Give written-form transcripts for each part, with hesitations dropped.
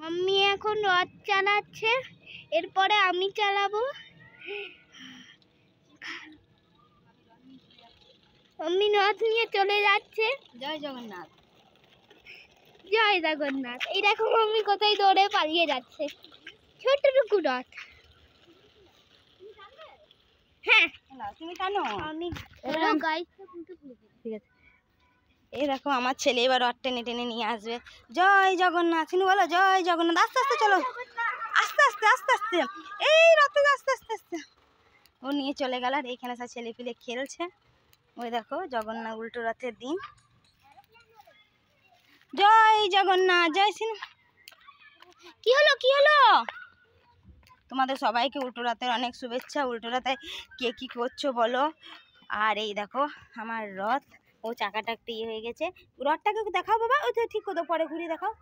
আমি এখন রথ চালাচ্ছে, এরপরে আমি চালাবো। আমি রথ নিয়ে চলে যাচ্ছে। জয় জগন্নাথ। জয় জগন্নাথ। এই দেখো আমি কোথায় দৌড়ে পালিয়ে যাচ্ছে। ছোটটুকু রথ। হ্যাঁ তুমি টানো। আমি ঠিক আছে। এই দেখো আমার ছেলে এবার রথ টেনে টেনে নিয়ে আসবে। জয় জগন্নাথ। চিনু বলো জয় জগন্নাথ। আস্তে আস্তে চলো, আস্তে আস্তে আস্তে আস্তে। এই রথে আস্তে আস্তে আস্তে ও নিয়ে চলে গেল। আর এইখানে সব ছেলে পিলে খেলছে। ওই দেখো জগন্নাথ উল্টো রথের দিন। জয় জগন্নাথ। জয় সিনু। কি হলো কি হলো? তোমাদের সবাইকে উল্টো রথের অনেক শুভেচ্ছা। উল্টো রথে কে কি করছো বলো। আর এই দেখো আমার রথ, ও চাকাটা একটু ইয়ে হয়ে গেছে। রথটাকে দেখাও বাবা। ওই তো ঠিক করো, পরে ঘুরিয়ে দেখাও।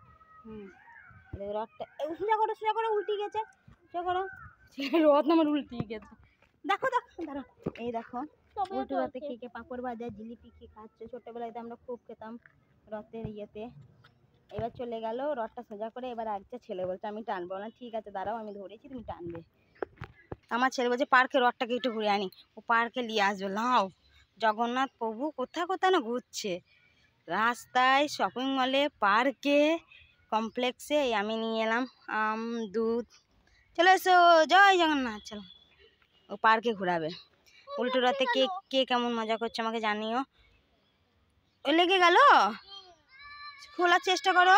রথটা সোজা করো, সোজা করো। উল্টে গেছে, সোজা করো। রথ আমার উল্টে গেছে। দেখো দেখো দাঁড়া। এই দেখো উল্টো রথে কে কে পাঁপড় ভাজা জিলিপি খেয়ে খাচ্ছে। ছোটবেলায় তো আমরা খুব খেতাম রথের ইয়েতে। এবার চলে গেল রথটা সোজা করে। এবার একটা ছেলে বলছে আমি টানবো না। ঠিক আছে দাঁড়াও, আমি ধরেছি, তুমি টানবে। আমার ছেলে বলছে পার্কে রথটাকে একটু ঘুরে আনি। ও পার্কে নিয়ে আসবে। লাও জগন্নাথ প্রভু কোথায় কোথায় না ঘুরছে, রাস্তায়, শপিং মলে, পার্কে, কমপ্লেক্সে। আমি নিয়ে এলাম আম, দুধ। চলে এসো। জয় জগন্নাথ। চলো ও পার্কে ঘোরাবে। উল্টো রাতে কে কে কেমন মজা করছে আমাকে জানিও। ও লেগে গেল, খোলার চেষ্টা করো।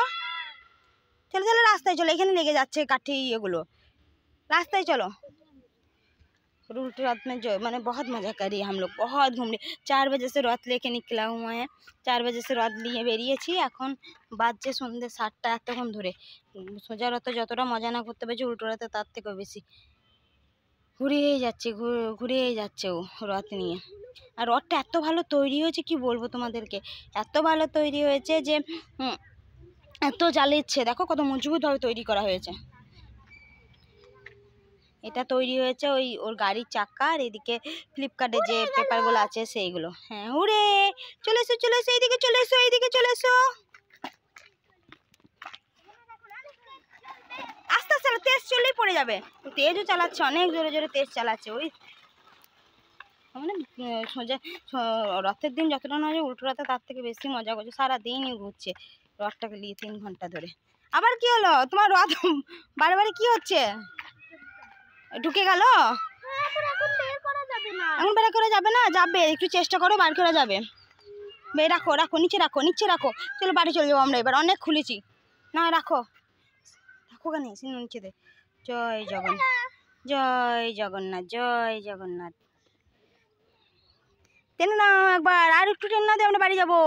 চলো চলো রাস্তায় চলো, এখানে লেগে যাচ্ছে কাঠি এগুলো। रास्ते चलो। उल्टे रात में जो मैंने बहुत मज़ा करी, हम लोग बहुत घूम लिए। 4 बजे से रथ लेके निकला हुआ है। 4 बजे से रथ लिए बेरिয়েছি। এখন বাজছে সন্ধ্যে 7টা। এতক্ষণ ধরে সোজা রথে যতটা মজা না করতে পেরেছি, উল্টো রথে তার থেকেও বেশি ঘুরিয়েই যাচ্ছে, ঘুরিয়েই যাচ্ছে ও রথ নিয়ে। আর রথটা এত ভালো তৈরি হয়েছে কি বলবো তোমাদেরকে। এত ভালো তৈরি হয়েছে যে এত জ্বালিচ্ছে। দেখো কত মজবুতভাবে তৈরি করা হয়েছে। এটা তৈরি হয়েছে ওই ওর গাড়ির চাকা। আর এদিকে ফ্লিপকার্টে যে পেপারগুলো আছে সেইগুলো। হ্যাঁ হুরে। চলে এসো চলে এসো, এইদিকে চলে এসো, এইদিকে চলে এসো। আস্তে আস্তে তেজ চলেই পড়ে যাবে। তেজও চালাচ্ছে, অনেক জোরে জোরে তেজ চালাচ্ছে। ওই মানে সোজা রথের দিন যতটা নয় উল্টো রথে তার থেকে বেশি মজা করছে। সারাদিনই ঘুরছে রথটাকে নিয়ে 3 ঘন্টা ধরে। আবার কি হলো তোমার রথ বারে বারে কি হচ্ছে? ঢুকে গেল। এখন বের করা যাবে না। যাবে, একটু চেষ্টা করো, বার করা যাবে। রাখো রাখো, নিচে রাখো, নিচে রাখো। চলো বাড়ি চলে যাবো আমরা এবার, অনেক খুলেছি না। রাখো রাখো কেন, নিচে দে। জয় জগন্নাথ। জয় জগন্নাথ। জয় জগন্নাথ। টেনে নাও একবার, আর একটু টেনে না দিয়ে আমরা বাড়ি যাবো।